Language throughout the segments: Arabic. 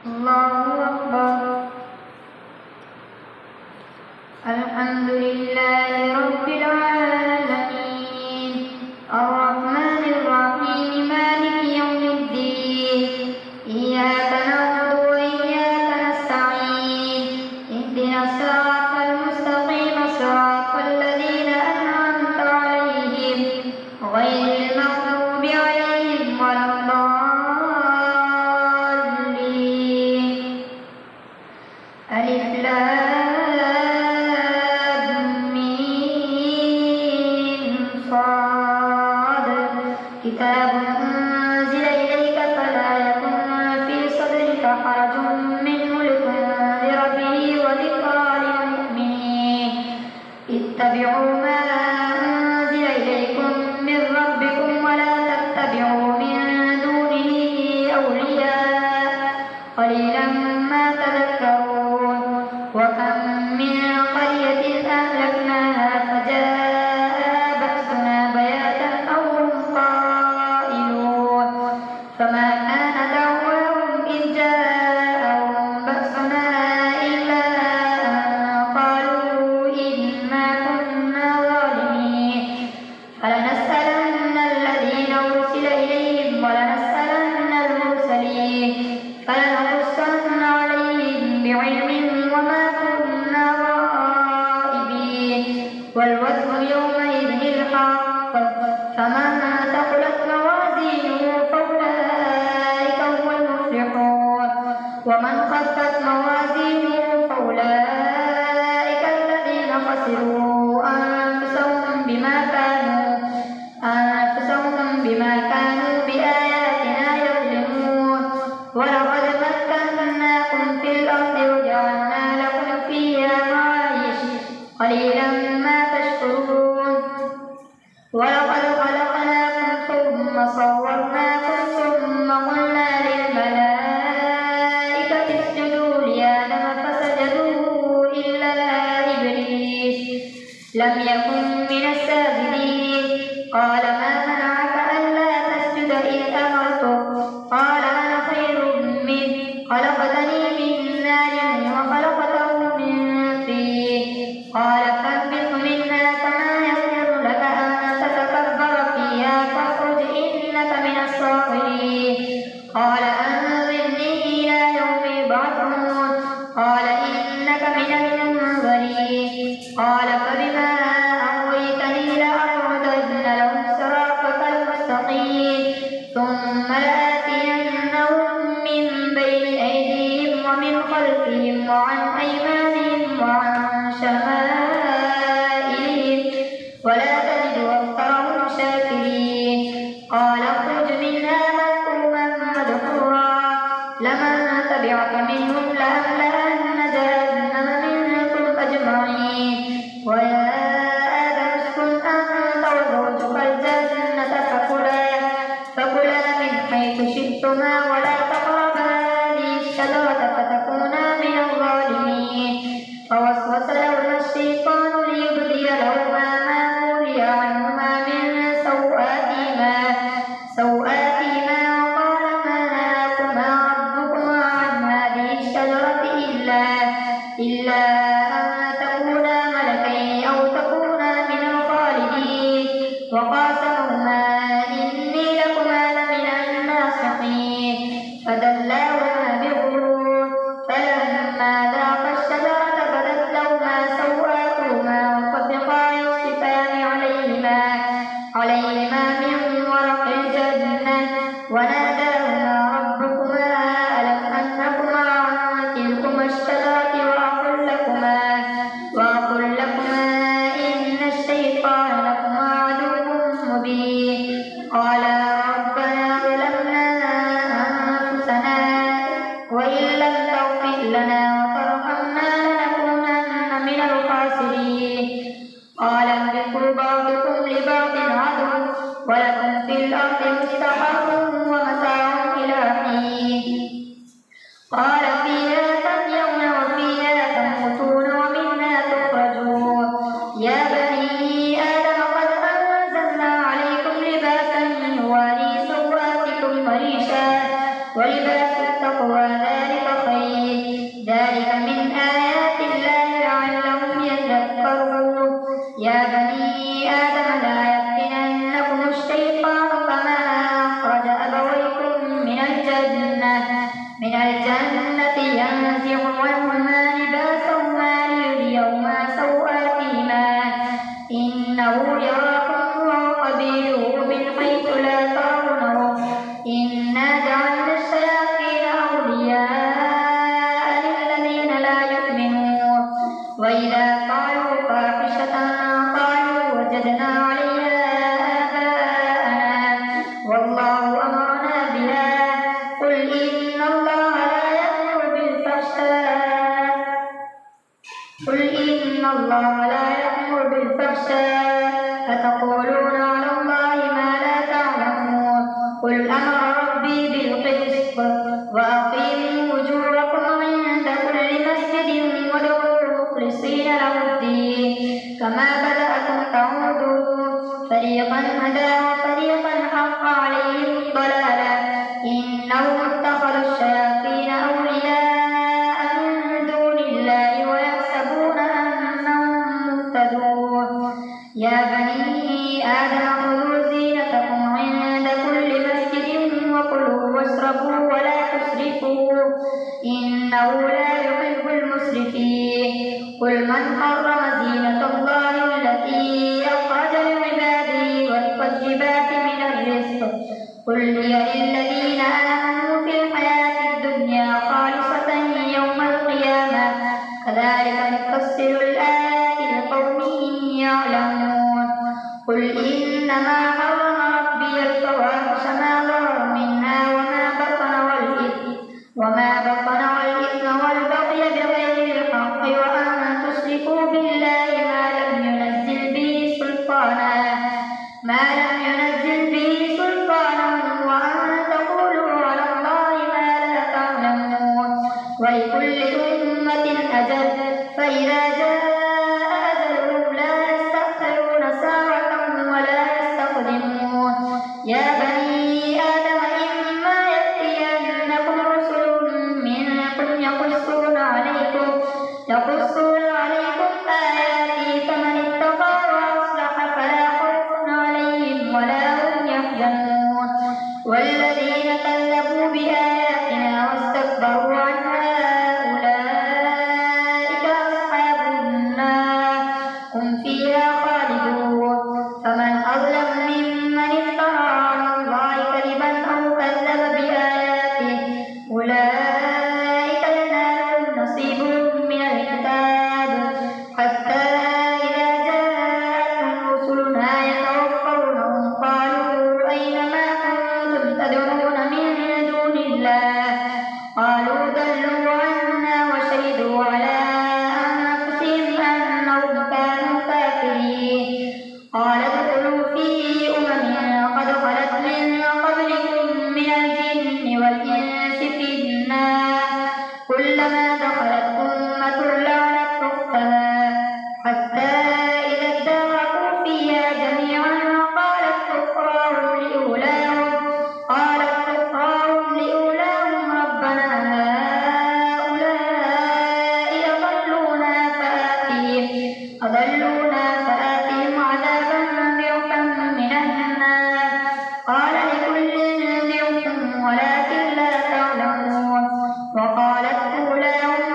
الله أكبر. الحمد لله رب العالمين الرحمن الرحيم مالك يوم الدين إياك نعبد وإياك نستعين اهدنا الصراط المستقيم صراط الذين أنعمت عليهم غير المغضوب عليهم ولا الضالين. ألف لام ميم صاد كتاب أنزل إليك فلا يكن في صدرك حرج منه لتنذر به وذكرى للمؤمنين. اتبعوا ما أنزل إليكم من ربكم ولا تتبعوا من دونه أولياء قليلا ما تذكرون. وكم من قرية أهلكناها فجاءها بأسنا بياتا أو هم قائلون فما كان دعواهم إذ جاءهم بأسنا إلا أن قالوا إنا كنا ظالمين. فلنسألن الذين أرسل إليهم ولنسألن المرسلين فلنقصن عليهم بعلم وما كنا غائبين. والوزن يومئذ الحق فمن ثقلت موازينه فأولئك هم المفلحون ومن خفت موازينه فأولئك الذين خسروا أنفسهم بما كانوا بآياتنا يظلمون. ولقد مكناكم في الأرض وجعلنا لكم فيها معايش قليلا ما تشكرون. ولقد خلقناكم ثم صورناكم ثم قلنا للملائكة اسجدوا لآدم فسجدوا إلا إبليس لم يكن من الساجدين. قال ما منعك ألا تسجد إذ أمرتك؟ قال أنا خير منه خلقتني من نار وخلقته من طين. قال فاهبط منها فما يكون لك أن تتكبر فيها فاخرج إنك من الصاغرين. قال أنظرني إلى يوم يبعثون. قال إنك من المنظرين. قال فبما أغويتني لأقعدن لهم صراطك المستقيم ثم لآتينهم من بين أيديهم ومن خلفهم وعن أيمانهم وعن شمائلهم ولا تجد أكثرهم شاكرين. قال اخرج منها مذءوما مدحورا لمن تبعك منهم لأملأن جهنم منكم أجمعين. ويا آدم اسكن أنت وزوجك الجنة فكلا من حيث شئتما ولا تقربا هذه الشجرة فتكونا من الظالمين. فوسوس لهما الشيطان ليبدي لهما ما وري عنهما من سوآتهما وقال ما نهاكما ربكما عن هذه الشجرة إلا أن تكونا ملكين أو تكونا من الخالدين. وقاسمهما إني لكما لمن الناصحين. الجنة ينزع عنهما لباسهما ليريهما سوآتهما إنه يراكم هو وقبيله من حيث لا ترونهم إنا جعلنا الشياطين أولياء للذين لا يؤمنون وإذا فعلوا فاحشة قالوا وجدنا عليها آباءنا والله أمرنا بها قل إن الله لا يأمر بالفحشاء أتقولون على الله ما لا تعلمون قل أمر ربي بالقسط وأقيموا وجوهكم عند كل مسجد وادعوه مخلصين له الدين كما بدأكم تعودون فريقا هدى وفريقا حق عليهم الضلالة إنهم اتخذوا الشياطين أولياء من دون الله ويحسبون أنهم مهتدون يا بني آدم خذوا زينتكم عند كل مسجد وكلوا واشربوا ولا تسرفوا إنه لا يحب المسرفين قل من حرم زينة الله التي أخرج لعباده والطيبات من الرزق قل هي للذين آمنوا في الحياة الدنيا خالصة يوم القيامة كذلك نفصل الآيات لقوم يعلمون قل إنما حرم ربي الفواحش ما ظهر منها وما بطن والإثم والبغي بغير الحق وأن تشركوا بالله ما لم ينزل به سلطانا وأن تقولوا على الله ما لا تعلمون ولكل أمة أجل فإذا جاء أجلهم لا يستأخرون ساعة ولا يستقدمون يا بني آدم إما يأتينكم رسل منكم يقصون عليكم آياتي فمن اتقى وأصلح فلا خوف عليهم ولا هم يحزنون والذين كذبوا بآياتنا واستكبروا عنها أولئك أصحاب النار هم فيها خالدون فمن أظلم ممن افترى على الله كذبا أو كذب بآياته أولئك ينالهم نصيبهم من الكتاب حتى إذا جاءتهم رسلنا يتوفونهم قالوا أين ما كنتم تدعون من دون الله قالوا ضلوا عنا وشهدوا على أنفسهم أنهم كانوا كافرين قال ادخلوا في قد خلت من قبلكم من الجن والإنس في النار كلما دخلت أمة لعنت أختها حتى إذا اداركوا فيها جميعا قالت أخراهم لأولاهم ربنا هؤلاء أضلونا فآتهم عذابا ضعفا من النار قال لكل ضعف ولكن لا تعلمون وقالت أولاهم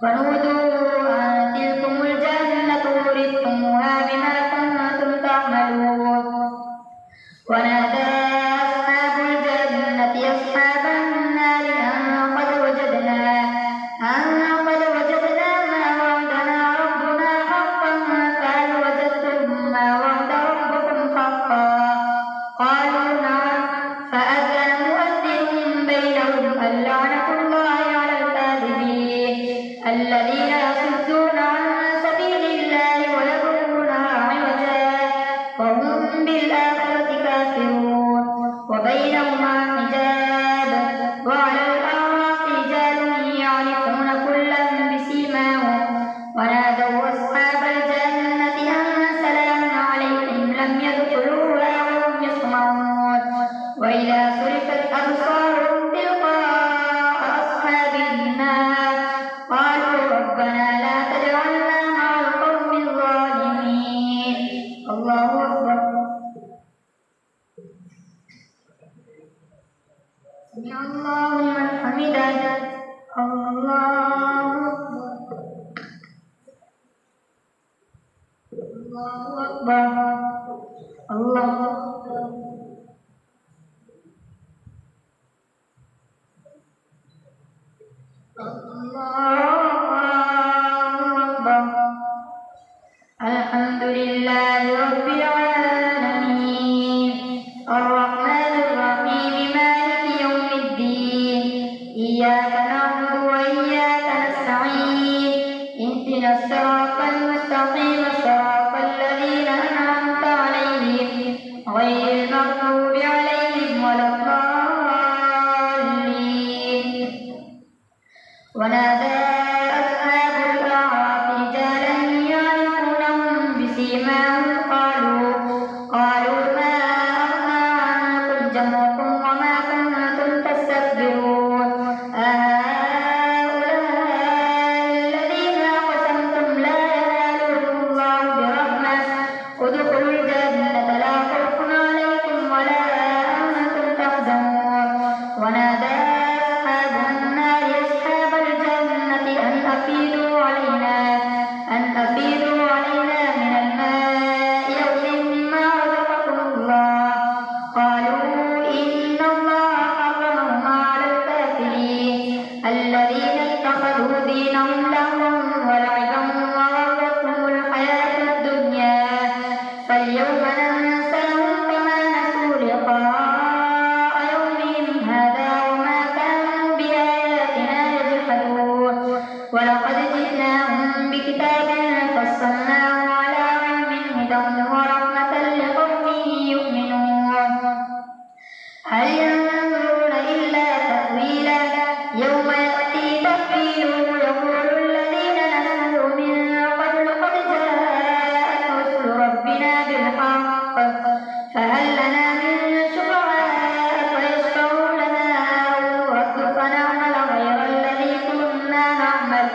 ونودوا أن تلكم الجنة أورثتموها بما كنتم تعملون ونادى أصحاب الجنة أصحاب النار أن قد وجدنا ما وعدنا ربنا حقا فهل وجدتم ما وعد ربكم حقا قالوا نعم فأذن مؤذن بينهم اللعنة الله على الكاذبين الذين يصدون عن سبيل الله ويبغونها عوجا وهم بالآخرة كافرون وبينهما حجاب وعلى الأعراف رجال يعرفون كلا بسيماهم ونادوا أصحاب الجنة أن سلام عليكم لم يدخلوها وهم يسمعون وإذا صرفت أبصارهم تلقاء أصحاب النار قالوا ربنا لا تجعلنا مع القوم الظالمين الله أكبر سمع الله لمن حمده الله أكبر الله أكبر الله أكبر الحمد لله رب العالمين الرحمن الرحيم مالك يوم الدين إياك نعبد وإياك نستعين اهدنا الصراط المستقيم صراط الذين أنعمت عليهم غير المغضوب عليهم ولا الضالين ونادى أصحاب الأعراف رجالا يعرفونهم بسيماهم قالوا ما أغنى عنكم جمعكم وما كنتم تستكبرون أهؤلاء الذين أقسمتم لا ينالهم الله برحمة ادخلوا الجنة لا خوف عليكم ولا أنتم تحزنون ونادى أصحاب النار أصحاب الجنة أن أفيدوا علينا من الماء أو مما رزقكم الله قالوا إن الله حرمهما على الكافرين الذين اتخذوا دينهم لهوا ولعبا وغرتهم الحياة الدنيا فاليوم ننساهم كما نسوا لقاء يومهم هذا وما كانوا بآياتنا يجحدون ولقد جئناهم بكتاب فصلناه على علم هدى ورحمة لقوم يؤمنون هل ينظرون إلا تأويله يوم يأتي تأويله يقول الذين نسوه من قبل قد جاءت رسل ربنا بالحق فهل لنا من شفعاء فيشفعوا لنا أو نرد فنعمل غير الذي كنا نعمل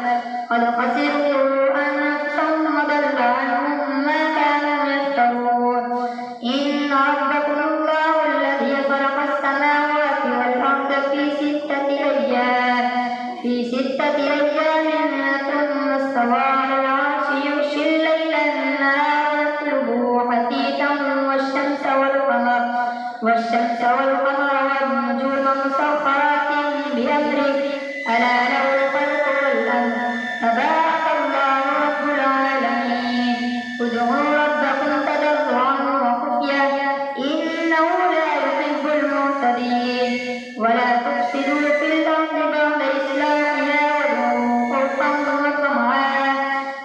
قد خسروا أنفسهم وضل عنهم ما كانوا يفترون إن ربكم الله الذي خلق السماوات والأرض في ستة أيام ثم استوى على العرش يغشي الليل النهار يطلبه حثيثا والشمس والقمر والنجوم مسخرات بأمره ألا له الخلق والأمر تبارك الله رب العالمين ادعوا ربكم تضرعا وخفية إنه لا يحب المعتدين ولا تفسدوا في الأرض بعد إصلاحها وادعوه خوفا وطمعا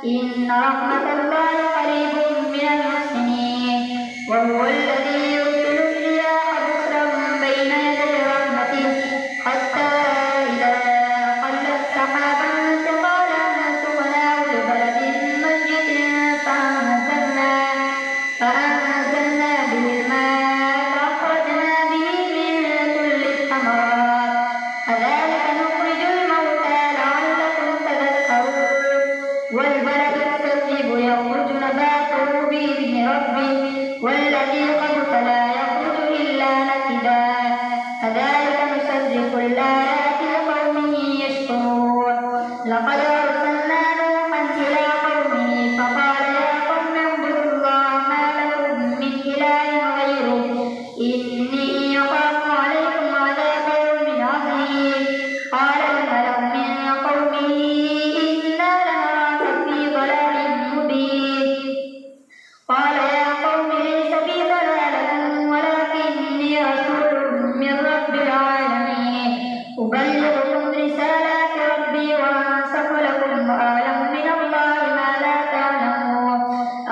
إن رحمة الله قريب من المحسنين وهو الذي يرسل الرياح بشرا بين يدي رحمته حتى إذا أقلت لقد أرسلنا نوحا إلى قومه فقال يا قوم اعبدوا الله ما لكم من إله غيره إني أخاف عليكم عذاب يوم عظيم. قال الملأ من قومه إنا لنراك في ضلال مبين. قال يا قوم ليس بي ضلالة ولكني رسول من رب العالمين أبلغكم رسالات ربي وأنصح لكم وأعلم من الله ما لا تعلمون.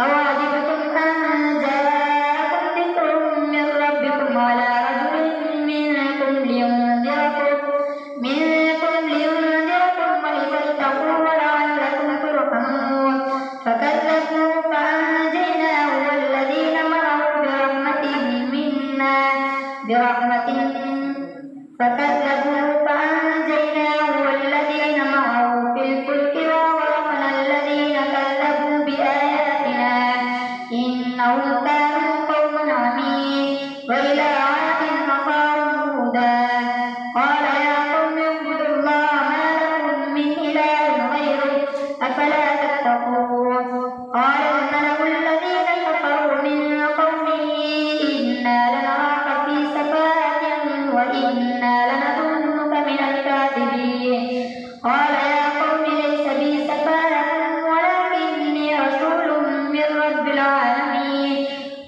أوعجبتم أن جاءكم ذكر من ربكم على رجل منكم لينذركم ولتتقوا ولعلكم ترحمون. فكذبوه فأنجيناه والذين معه برحمة في الفلك وأغرقنا الذين كذبوا بآياتنا إنهم كانوا قوما عمين. وإلى عاد أخاهم هودا قال يا قوم اعبدوا الله ما لكم من إله غيره أفلا تتقون. قال الملأ الذين كفروا من قومه إنا لنراك في سفاهة وإنا لنظنك من الكاذبين. قال يا قوم ليس بي سفاهة ولكني رسول من رب العالمين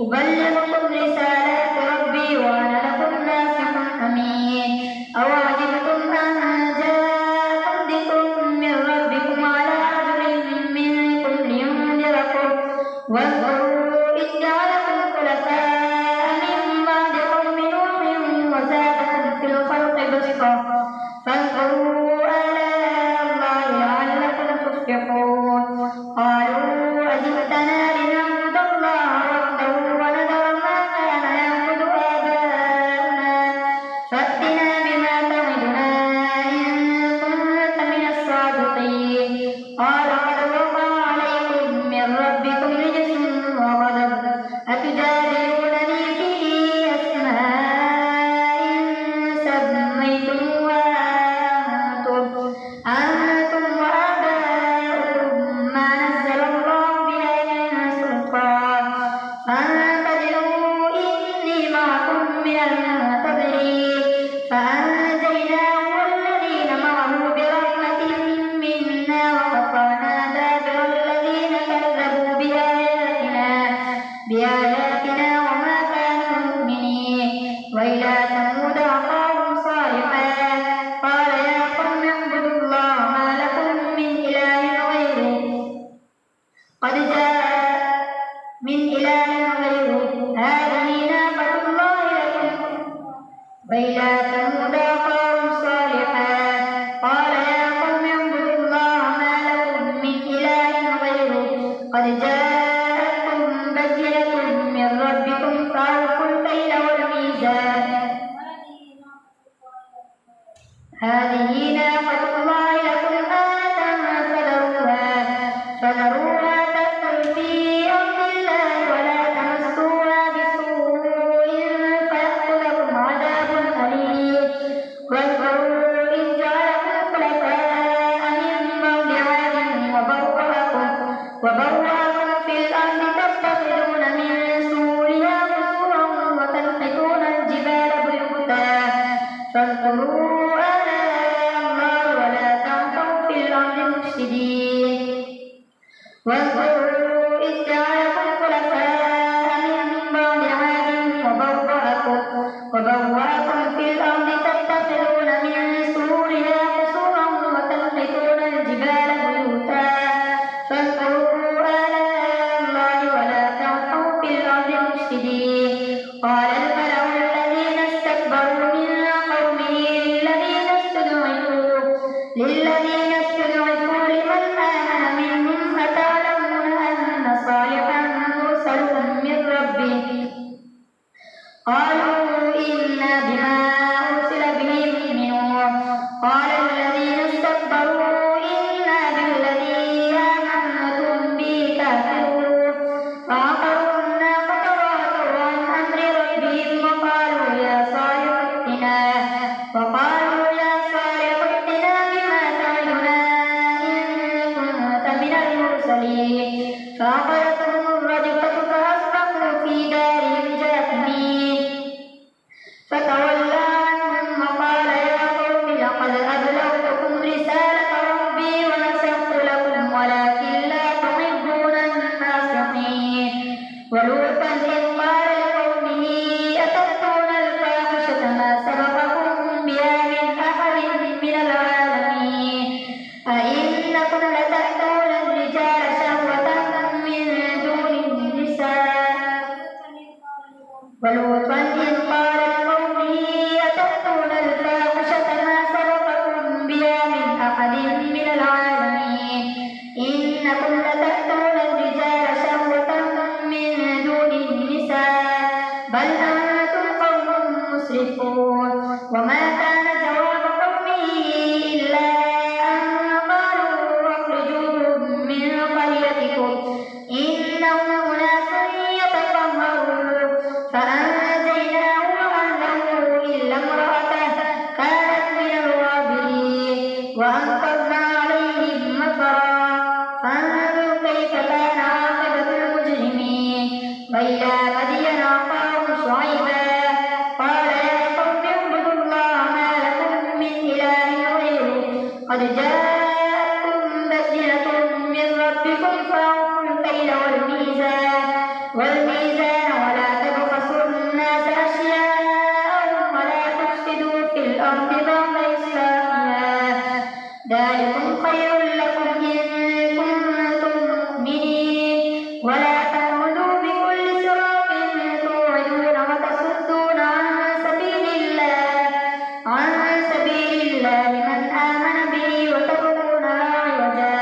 أبلغكم رسالات ربي وأنا لكم ناصح أمين. أوعجبتم أن جاءكم ذكر من ربكم على رجل منكم لينذركم واذكروا إذ جعلكم خلفاء من بعد قوم نوح وزادكم في الخلق بسطة فاذكروا آلاء الله لعلكم تفلحون. قالوا أجئتنا لنعبد الله وحده ونذر ما كان يعبد آباؤنا فأتنا بما تعدنا إن كنت من الصادقين. قال قد وقع عليكم من ربكم رجس وغضب أتجادلونني في أسماء سميتموها أنتم وآباؤكم ما نزل الله بها من سلطان فانتظروا إني معكم من المنتظرين. فأنجيناه والذين معه برحمة منا وقطعنا دابر الذين كذبوا بآياتنا وما كانوا مؤمنين. وإلى ثمود أخاهم صالحا قال يا قوم اعبدوا الله ما لكم من إله غيره هذه ناقة الله لكم. وإلى ثمود أخاهم صالحا قال يا قوم اعبدوا الله ما لكم من إله غيره قد جاءتكم بينة من ربكم فأوفوا الكيل والميزان. هذه ناقة الله لكم آية فذروها تأكل في أرض الله ولا تمسوها بسوء فيأخذكم عذاب أليم. واذكروا إذ جعلكم خلفاء من بعد عاد وبوأكم في الأرض تتخذون من سهولها قصورا وتنحتون الجبال بيوتا فاذكروا آلاء الله ولا تعثوا في الأرض مفسدين. واذكروا إذ جعلكم خلفاء من بعد عاد وبوأكم في الأرض تتخذون من سهولها قصورا وتنحتون الجبال بيوتا فاذكروا آلاء الله ولا تعثوا في الأرض مفسدين. قال الملأ الذين استكبروا من قومه للذين استضعفوا لمن آمن منهم أتعلمون أن صالحا مرسل من ربه قالوا إنا بما أرسل به مؤمنون. قال الذين استكبروا إنا بالذي آمنتم به كافرون. فعقروا الناقة وعتوا عن أمر ربهم وقالوا يا صالح ائتنا بما تعدنا وأمطرنا عليهم مطرا فانظر كيف كان عاقبة المجرمين وإلى مدين أخاهم شعيبا قال يا قوم اعبدوا الله ما لكم من إله غيره قد جاءتكم بينة من ربكم فأوفوا الكيل والميزان ولا تبخسوا الناس أشياءهم ولا تفسدوا في الأرض بعد إصلاحها ذلكم خير لكم إن كنتم مؤمنين ولا تقعدوا بكل صراط توعدون وتصدون عن سبيل الله من آمن به وتبغونها عوجا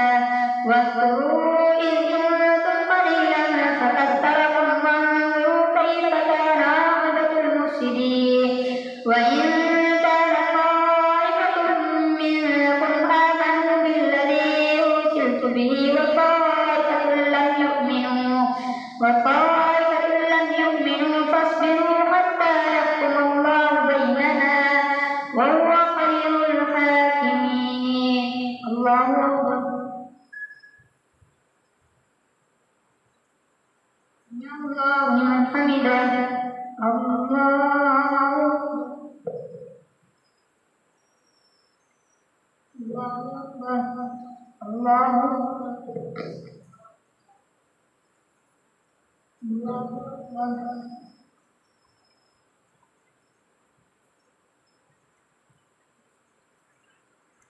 واذكروا إذ كنتم قليلا فكثركم وانظروا كيف كان عاقبة المفسدين وإن كان طائفة منكم آمنوا بالذي أرسلت به وطائفة لم يؤمنوا فاصبروا حتى يحكم الله بيننا وهو خير الحاكمين. الله أكبر. سمع الله لمن حمده. الله أكبر. الله أكبر. الله أكبر.